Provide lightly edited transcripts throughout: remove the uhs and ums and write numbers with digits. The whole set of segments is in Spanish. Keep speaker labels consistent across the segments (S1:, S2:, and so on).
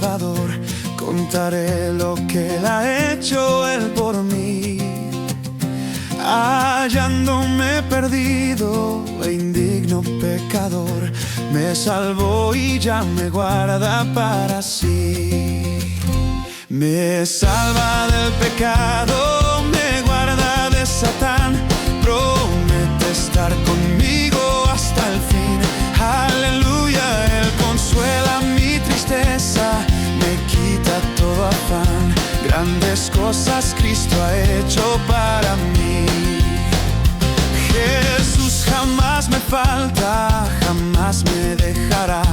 S1: Salvador, contaré lo que Él ha hecho Él por mí. Hallándome perdido e indigno pecador, me salvó y ya me guarda para sí. Me salva del pecado, me guarda de Satán, promete estar conmigo hasta el fin. Aleluya, Él consuela mi tristeza, me quita todo afán. Grandes cosas Cristo ha hecho para mí. Jesús jamás me falta, jamás me dejará.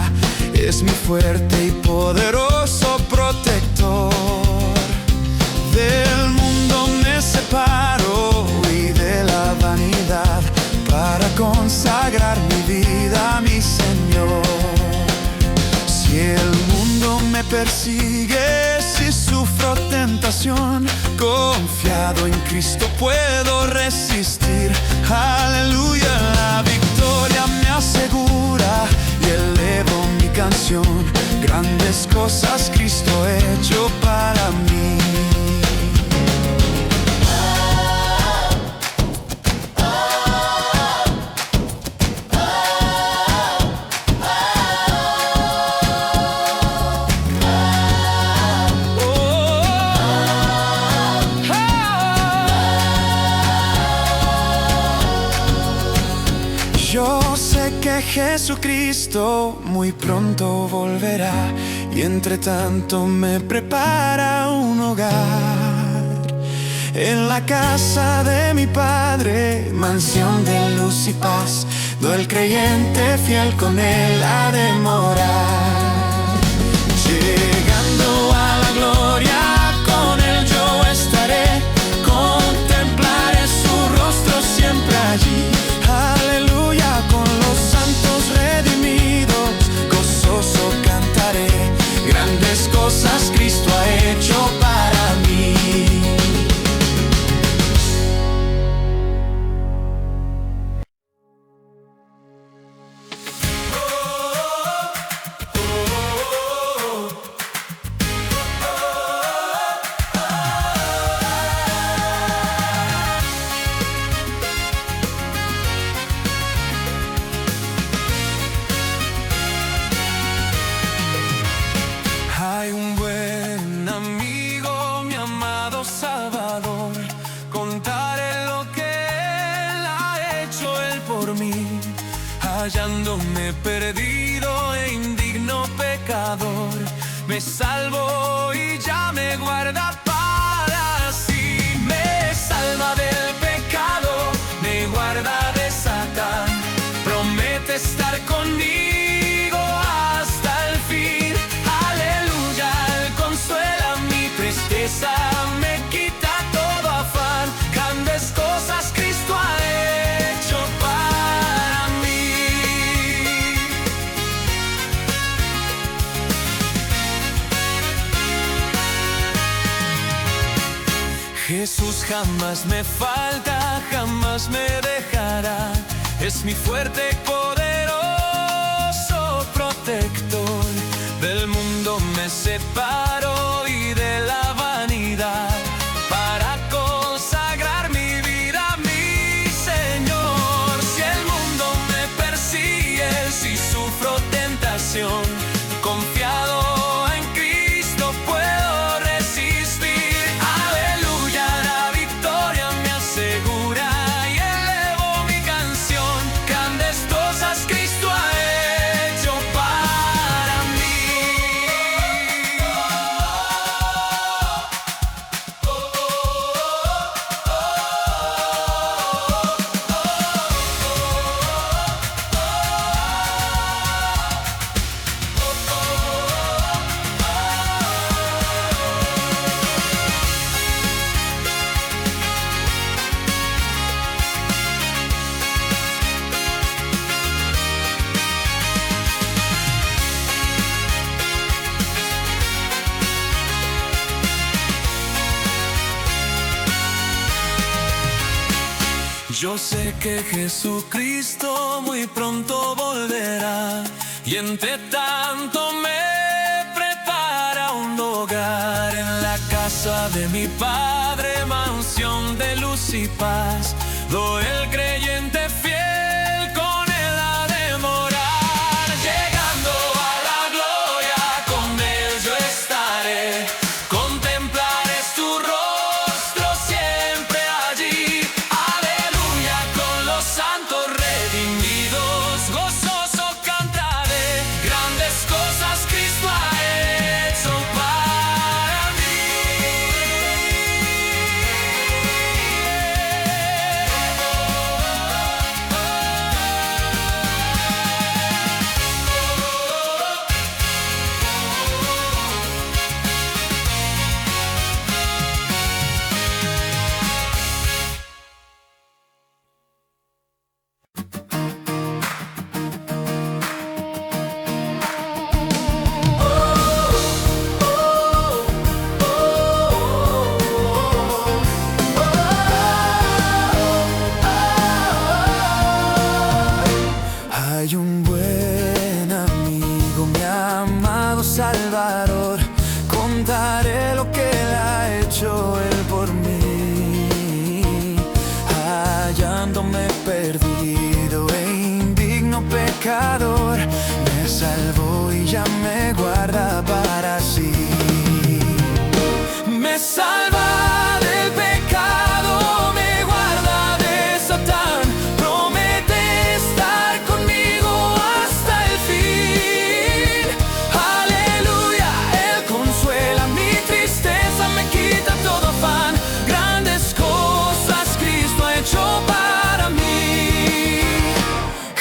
S1: Es mi fuerte y poderoso protector. Del mundo me separo y de la vanidad, para consagrar mi vida a mi Señor. Si el mundo me persigue, si sufro tentación, confiado en Cristo puedo resistir. Aleluya, la victoria me asegura y elevo mi canción. Grandes cosas Cristo ha hecho para mí. Yo sé que Jesucristo muy pronto volverá, y entre tanto me prepara un hogar. En la casa de mi Padre, mansión de luz y paz, donde el creyente fiel con Él ha de morar. Llegando a la gloria, con Él yo estaré, contemplaré su rostro siempre allí. Aleluya, con los santos redimidos, gozoso cantaré. Grandes cosas Cristo ha hecho para mí. Hay un buen amigo, mi amado Salvador, contaré lo que Él ha hecho Él por mí. Hallándome perdido e indigno pecador, me salvó y ya me guarda para sí. Me salva del pecado, me guarda de Satán, promete estar conmigo hasta el fin. Aleluya, Él consuela mi tristeza, me quita todo afán. Grandes cosas Cristo ha hecho para mí. Jesús jamás me falta, jamás me dejará. Es mi fuerte y poderoso protector. Del mundo me separo y de la vanidad, para consagrar mi vida a mi Señor. Si el mundo me persigue, si sufro tentación, confiado en Cristo puedo resistir. Aleluya, la victoria me asegura y elevo mi canción. Grandes cosas Cristo ha hecho para mí. Yo sé que Jesucristo muy pronto volverá, y entre tanto me prepara casa de mi Padre, mansión de luz y paz. Doy el creyente fiel, con él ha de morar. Llegando a la gloria, con él yo estaré. Contemplaré tu rostro siempre allí. Aleluya, con los santos redimidos, gozoso cantaré. Grandes cosas Cristo ha hecho para mí. Hay un buen amigo, mi amado Salvador. Contaré lo que él ha hecho él por mí. Hallándome perdido e indigno pecador, me salvó y ya me guarda para sí. Me salva del pecado, me guarda de Satán. Promete estar conmigo hasta el fin. Aleluya, Él consuela mi tristeza, me quita todo afán. Grandes cosas Cristo ha hecho para mí.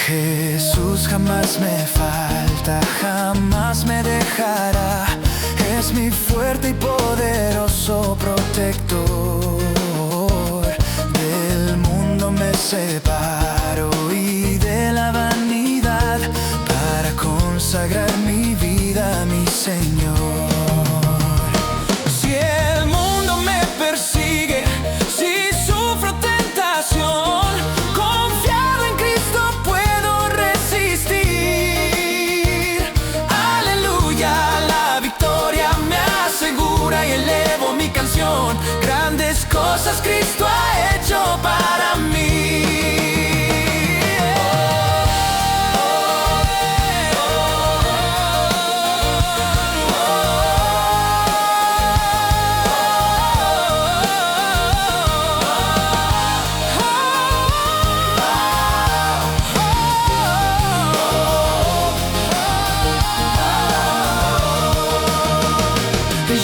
S1: Jesús jamás me falta, jamás me dejará. Es mi fuerte y poderoso protector. Del mundo me separo y de la vanidad, para consagrar mi vida a mi Señor. Si el mundo me persigue, si sufro tentación, confiado en Cristo puedo resistir. Aleluya, la victoria me asegura y elevo mi canción. Grandes cosas Cristo ha hecho para mí.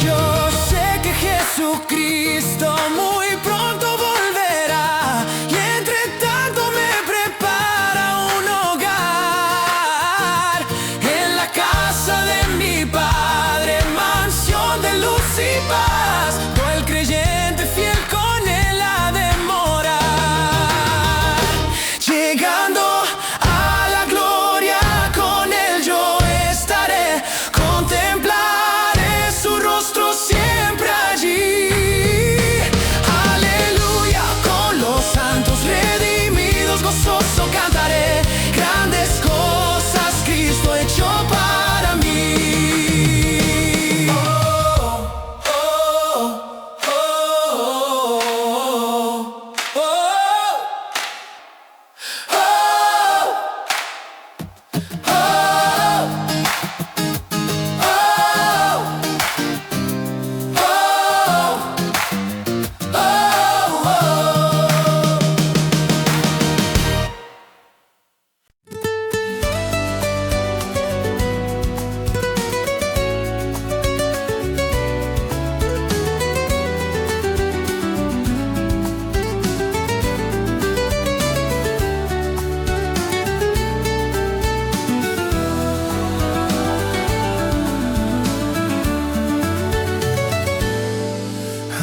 S1: Yo sé que Jesucristo muy pronto volverá, y entre tanto me prepara un hogar. En la casa de mi Padre, mansión de luz y paz. Todo el creyente fiel con él ha de morar. Llegando a la gloria, con él yo estaré. Contemplaré su rostro siempre allí. Aleluya, con los santos redimidos, gozoso cantaré. Grandes cosas Cristo ha hecho para mí.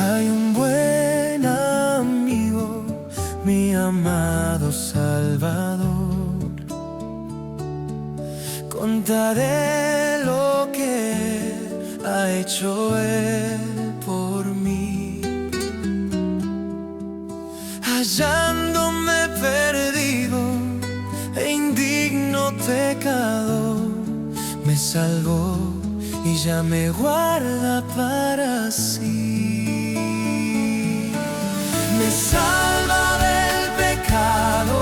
S1: Hay un buen amigo, mi amado Salvador. Contaré lo que ha hecho él por mí. Hallándome perdido e indigno pecado, me salvó y ya me guarda para sí. me salva del pecado,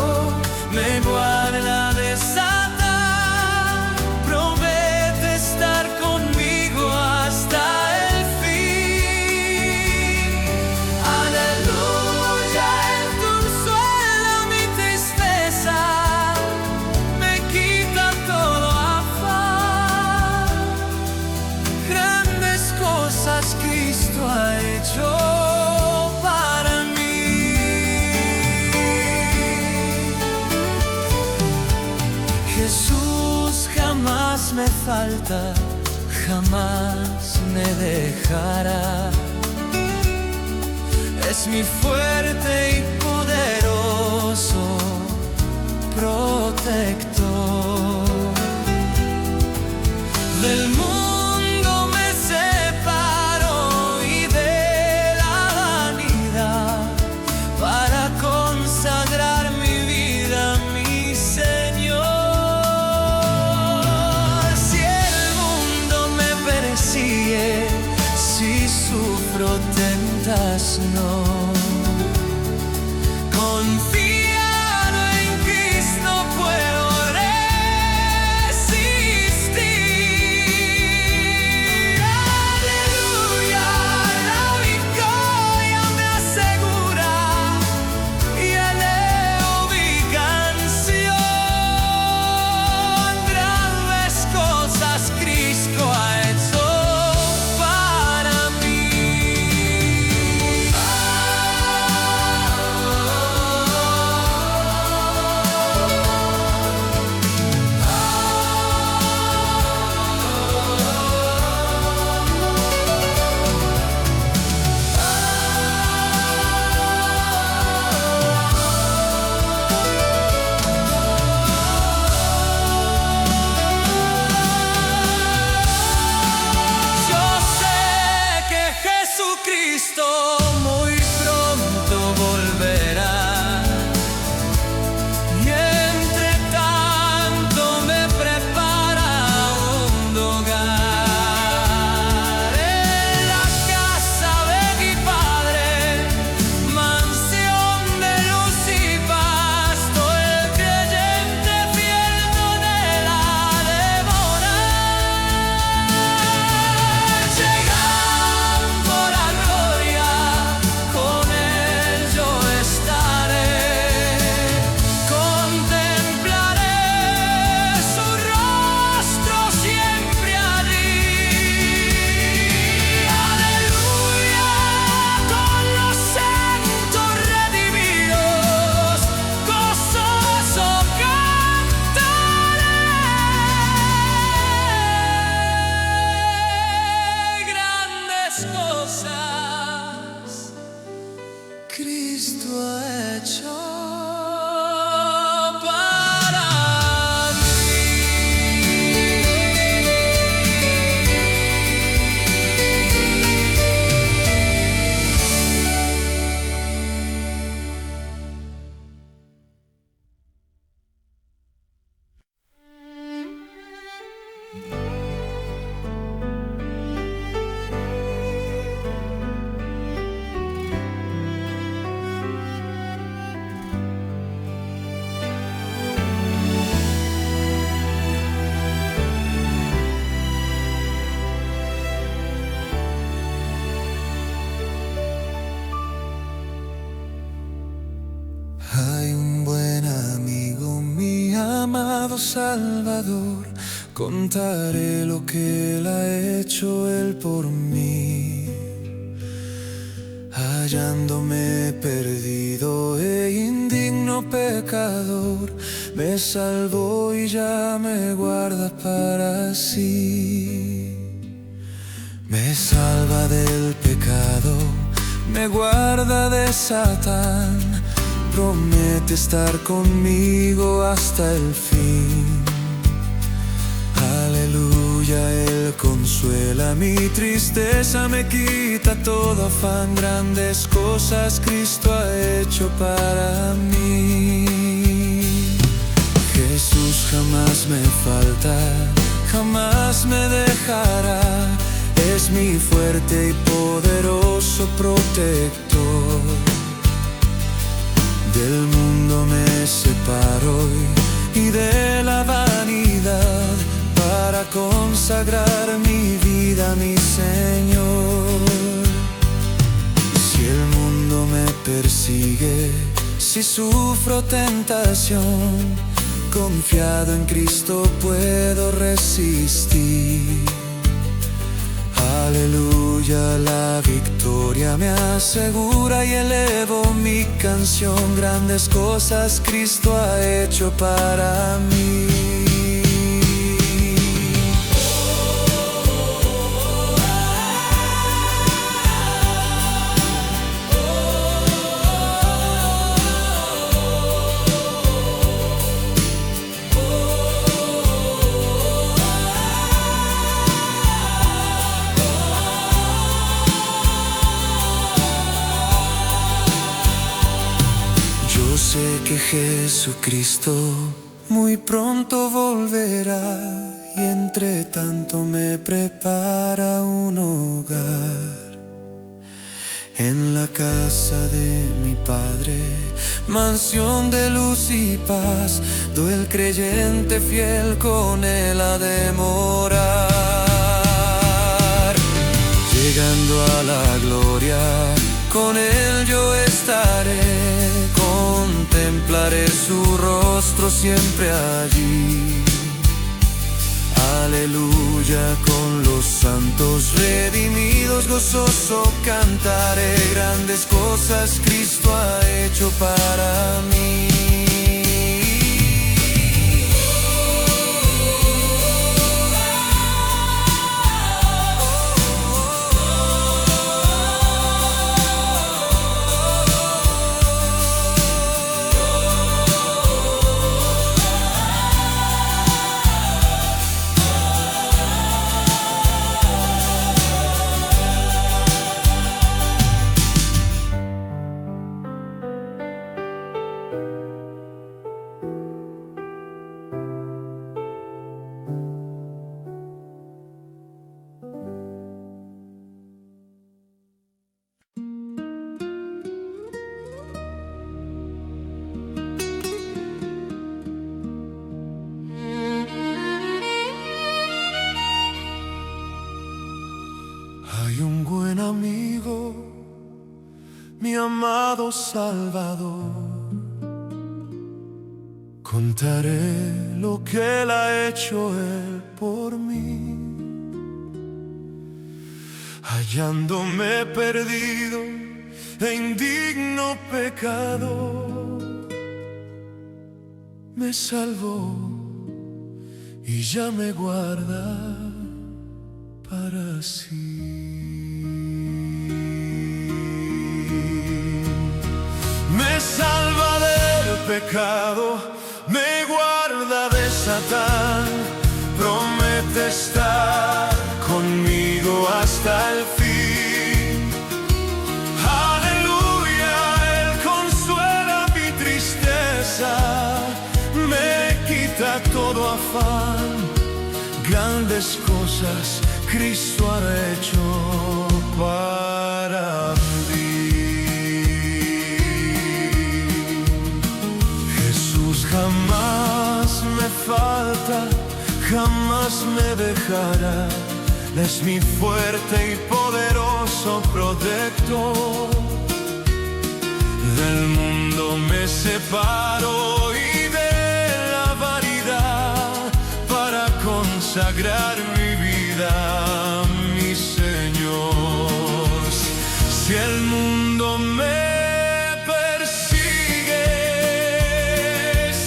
S1: me guarda de Satán, promete estar conmigo hasta el fin. Aleluya, Él consuela mi tristeza, me quita todo afán. Grandes cosas Cristo ha hecho para mí. Jesús jamás me falta, jamás me dejará. Es mi fuerte y poderoso protector. Del mundo me separo y de la vanidad, para consagrar mi vida a mi Señor. Si el mundo me persigue, si sufro tentación, confiado en Cristo puedo resistir. Aleluya, la victoria me asegura y eleo mi canción. Grandes cosas Cristo ha hecho para mí. Yo sé que Jesucristo muy pronto volverá, y entre tanto me prepara un hogar en la casa de mi Padre, mansión de luz y pasto. El creyente fiel no anhela devorar. Llegando la gloria, con Él yo estaré, contemplaré su rostro siempre allí. Aleluya, con los santos redimidos, gozoso cantaré. Grandes cosas Cristo ha hecho para mí. Hay un buen amigo, mi amado Salvador, contaré lo que Él ha hecho Él por mí. Hallándome perdido e indigno pecador, me salvó y ya me guarda para sí. Me salva del pecado, me guarda de Satán, promete estar conmigo hasta el fin. Aleluya, Él consuela mi tristeza, me quita todo afán. Grandes cosas Cristo ha hecho para mí. Jesús jamás me falta, jamás me dejará. Es mi fuerte y poderoso protector. Del mundo me separo y de la vanidad para consagrar mi vida a mi Señor. Si el mundo me persigue, si sufro tentación, confiado en Cristo puedo resistir. Aleluya, la victoria me asegura y elevo mi canción. Grandes cosas Cristo ha hecho para mí. Yo sé que Jesucristo muy pronto volverá y entre tanto me prepara un hogar. En la casa de mi Padre, mansión de luz y paz, do el creyente fiel con Él ha de morar. Llegando a la gloria, con Él yo estaré, contemplaré su rostro siempre allí. Aleluya, con los santos redimidos gozoso cantaré. Grandes cosas Cristo ha hecho para mí. Hay un buen amigo, mi amado Salvador. Contaré lo que Él ha hecho Él por mí. Hallándome perdido e indigno pecado, me salvó y ya me guarda para sí. Me salva del pecado, me guarda de Satán, promete estar conmigo hasta el fin. Aleluya, Él consuela mi tristeza, me quita todo afán. Grandes cosas Cristo ha hecho para mí. Jesús jamás me falta, jamás me dejará. Es mi fuerte y poderoso protector. Del mundo me separo y de la vanidad para consagrar mi vida a mi Señor. Si el mundo me persigue,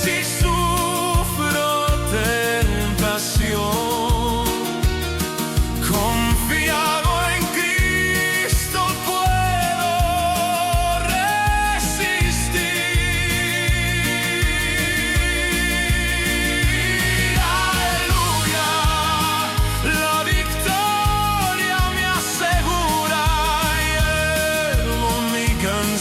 S1: si sufro tentación, confiado en Cristo puedo resistir. Aleluya, la victoria me asegura y elevo mi canción.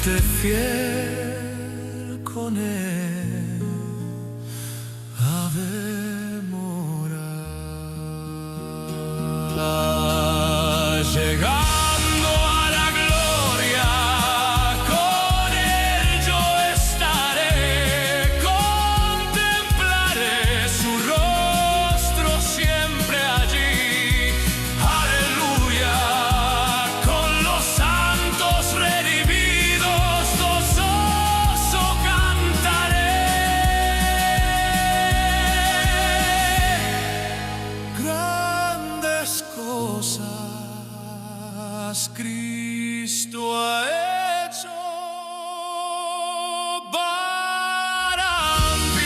S1: mantente fiel con él. Ave moral. Llegando a la gloria, con él yo estaré. Contemplaré su rostro siempre allí. Aleluya, con los santos redimidos gozoso cantaré. Grandes cosas Cristo ha hecho para mí.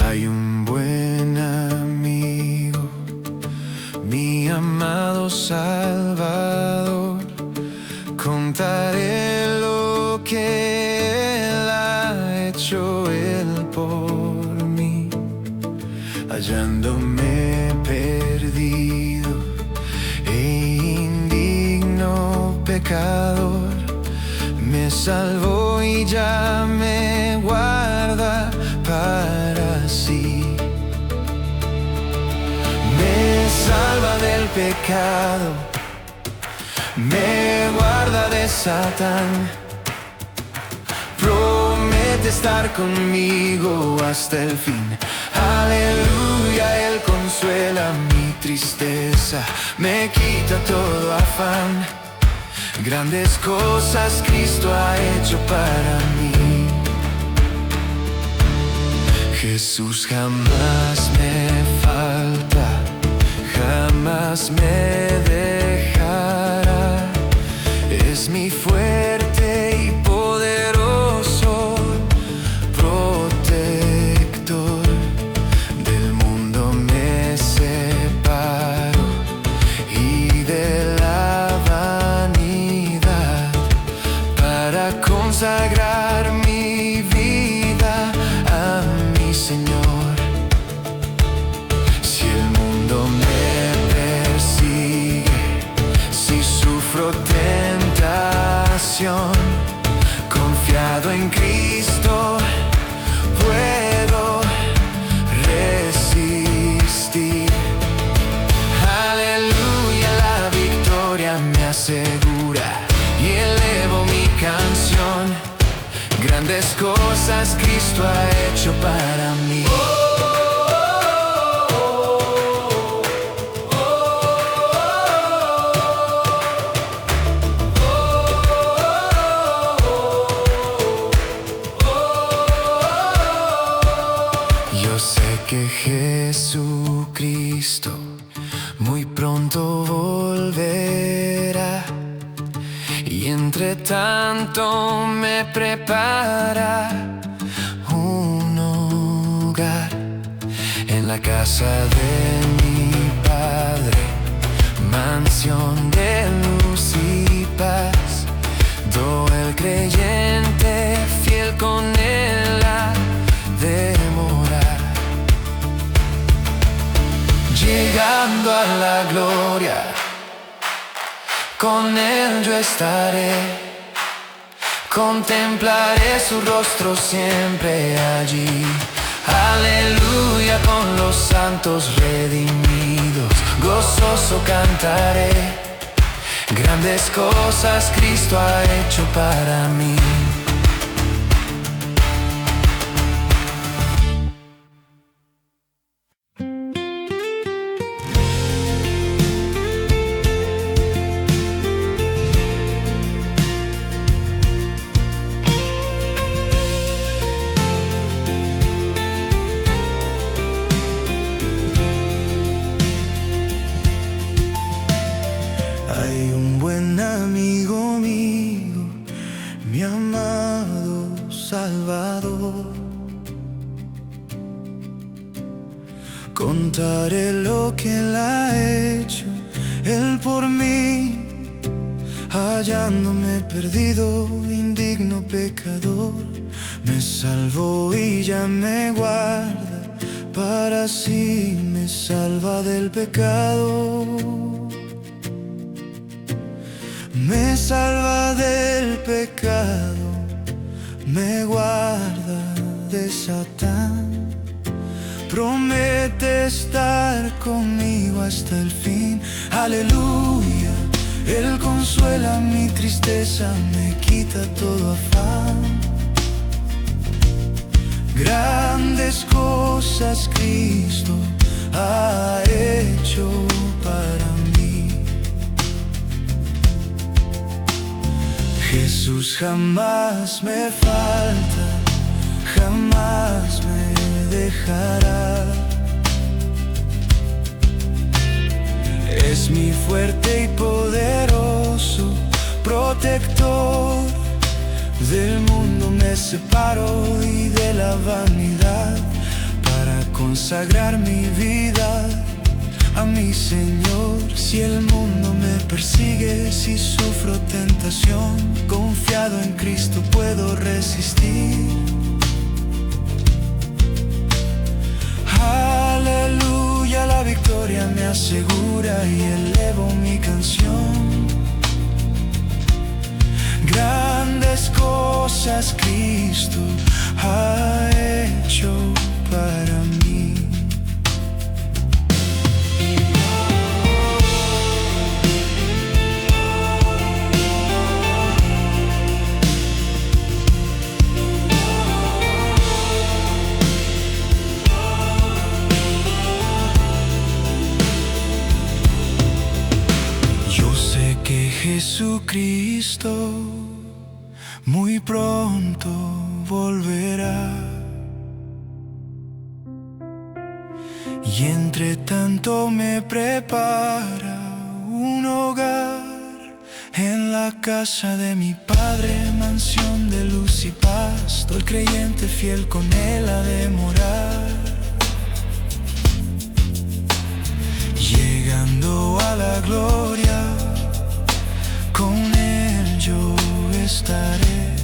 S1: Hay un buen amigo, mi amado Salvador. Contaré lo que Él ha hecho Él por mí. Hallándome perdido e indigno pecador, me salvó y ya me guarda para sí. Me salva del pecado, me guarda de Satán. Promete estar conmigo hasta el fin. Aleluya, Él consuela mi tristeza, me quita todo afán. Grandes cosas Cristo ha hecho para mí. Jesús jamás me falta, jamás me dejará. Es mi fuerte y poderoso protector. Del mundo me separo y de la vanidad, para consagrar mi vida a mi Señor. Si el mundo me persigue, si sufro tentación, confiado en Cristo puedo resistir. Aleluya, la victoria me asegura y elevo mi canción. Grandes cosas Cristo ha hecho para mí. Yo sé que Jesucristo muy pronto volverá, y entre tanto me prepara un hogar en la casa de mi Padre, mansión de luz y paz. Todo el creyente fiel con Él ha de morar. Llegando a la gloria, con Él yo estaré. Contemplaré su rostro siempre allí. Aleluya, con los santos redimidos gozoso cantaré. Grandes cosas Cristo ha hecho para mí. Hay un buen amigo mío, mi amado que Él ha hecho, Él por mí, hallándome perdido, indigno pecador, me salvó y ya me guarda, para sí me salva del pecado. Me salva del pecado, me guarda de Satán. Promete estar conmigo hasta el fin. Aleluya, Él consuela mi tristeza, me quita todo afán. Grandes cosas Cristo ha hecho para mí. Jesús jamás me falta, jamás me dejará. Es mi fuerte y poderoso protector. Del mundo me separo y de la vanidad, para consagrar mi vida a mi Señor. Si el mundo me persigue, si sufro tentación, confiado en Cristo puedo resistir. Aleluya, la victoria me asegura y elevo mi canción. Grandes cosas Cristo ha hecho para mí. Yo sé que Jesucristo muy pronto volverá, y entre tanto me prepara un hogar en la casa de mi Padre, mansión de luz y paz. Todo el creyente fiel con Él ha de morar. Llegando a la gloria, con Él yo estaré.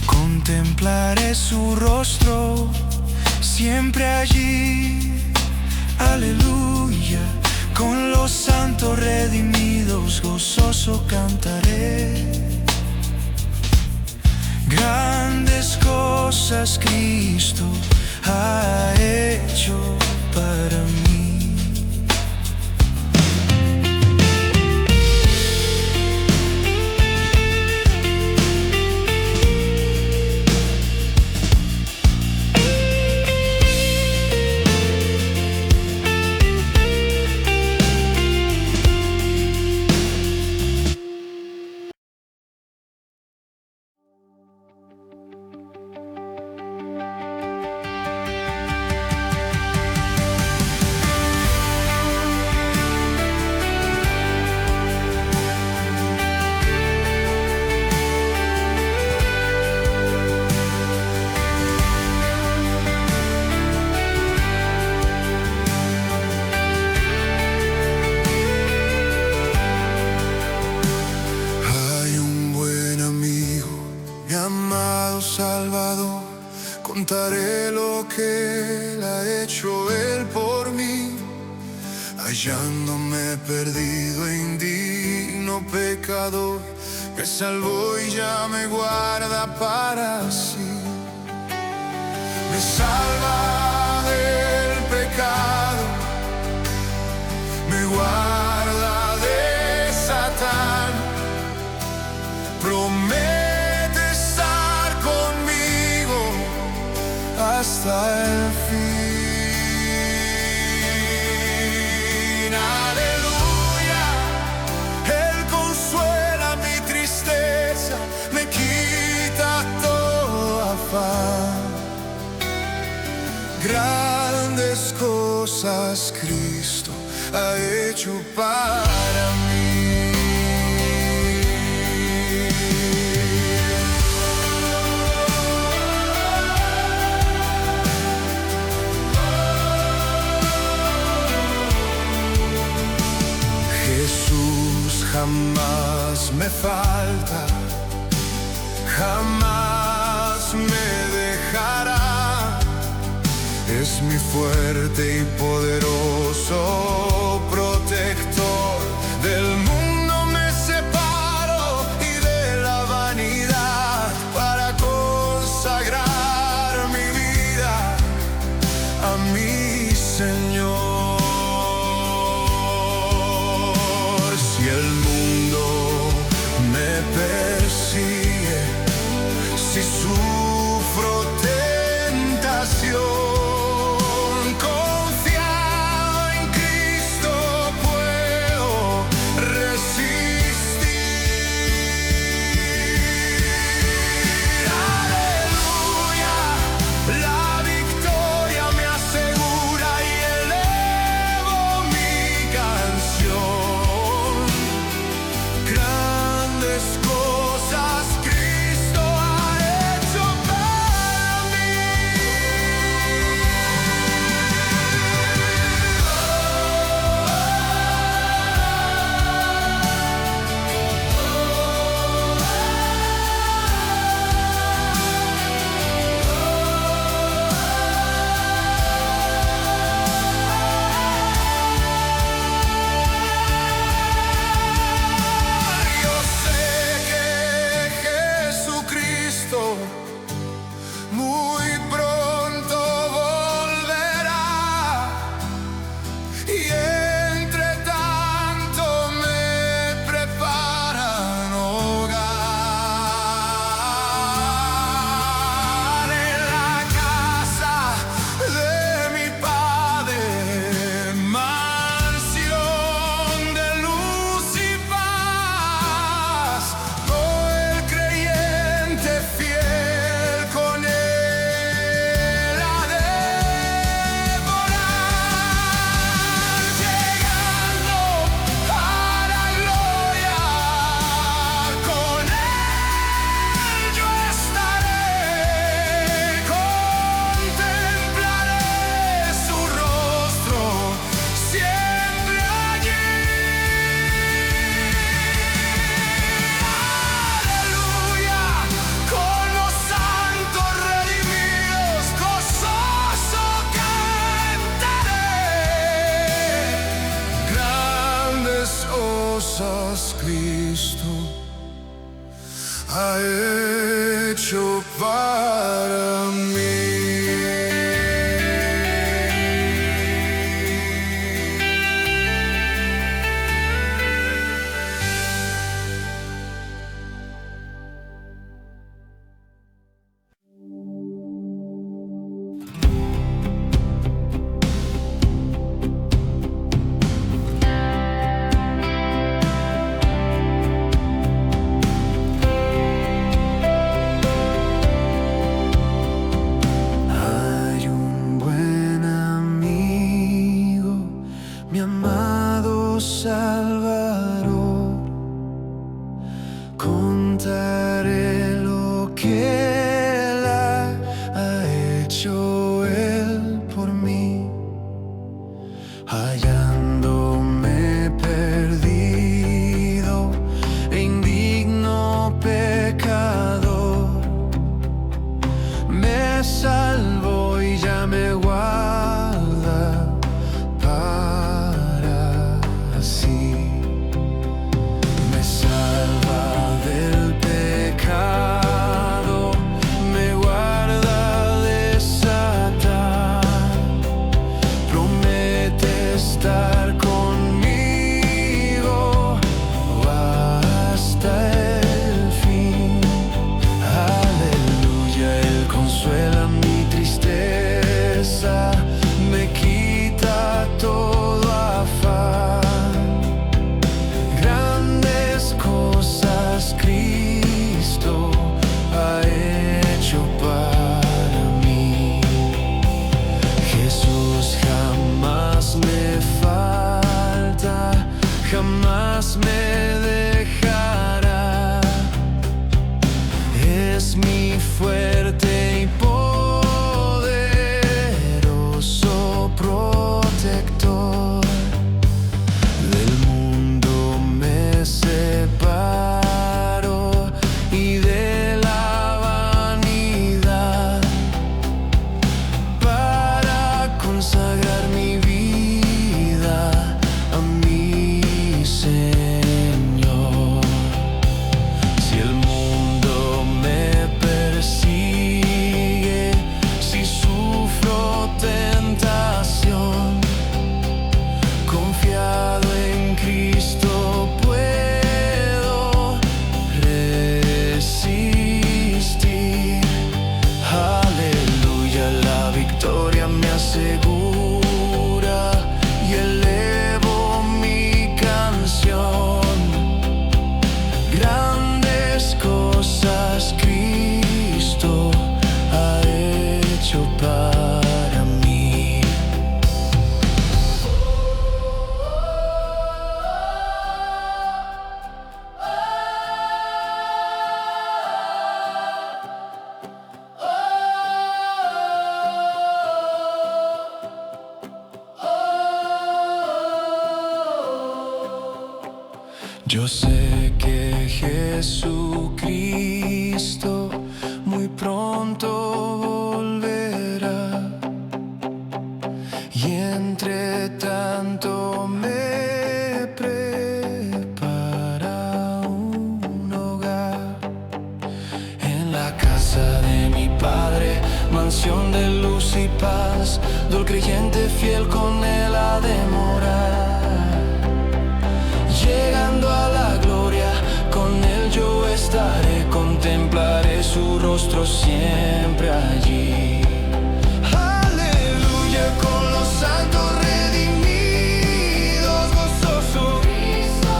S1: Contemplaré su rostro siempre allí. Aleluya, con los santos redimidos gozoso cantaré. Grandes cosas Cristo ha hecho para mí. Salvador, contaré lo que Él ha hecho Él por mí, hallándome perdido e indigno pecador, me salvó y ya me guarda para sí. Me salva del pecado, me guarda de Satán, promete hasta el fin. Aleluya, Él consuela mi tristeza, me quita todo afán. Grandes cosas Cristo ha hecho para mí. jamás me falta, jamás me dejará. Es mi fuerte y poderoso protector. Del mundo me separo y de la vanidad para consagrar mi vida a mi Señor. Si el mundo me persigue, si sufro tentación, muy pronto volverá, y entre tanto me preparan hogar en la casa de mi Padre, mansión de luz y paz. Todo el creyente fiel con él ha de morar, llegando a la gloria. Con él yo estaré, contemplaré su rostro siempre allí. Aleluya, con los santos redimidos gozoso cantaré. Grandes cosas Cristo ha hecho para mí. Yo sé que Jesucristo muy pronto volverá, y entre tanto me prepara un hogar en la casa de mi Padre, mansión de luz y paz, do el creyente fiel con él ha de morar. Llegando a la gloria, con él yo estaré, contemplaré su rostro siempre allí. Aleluya, con los santos redimidos, gozoso Cristo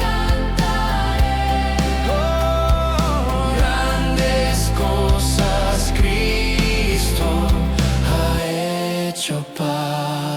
S1: cantaré. Oh, grandes cosas Cristo ha hecho para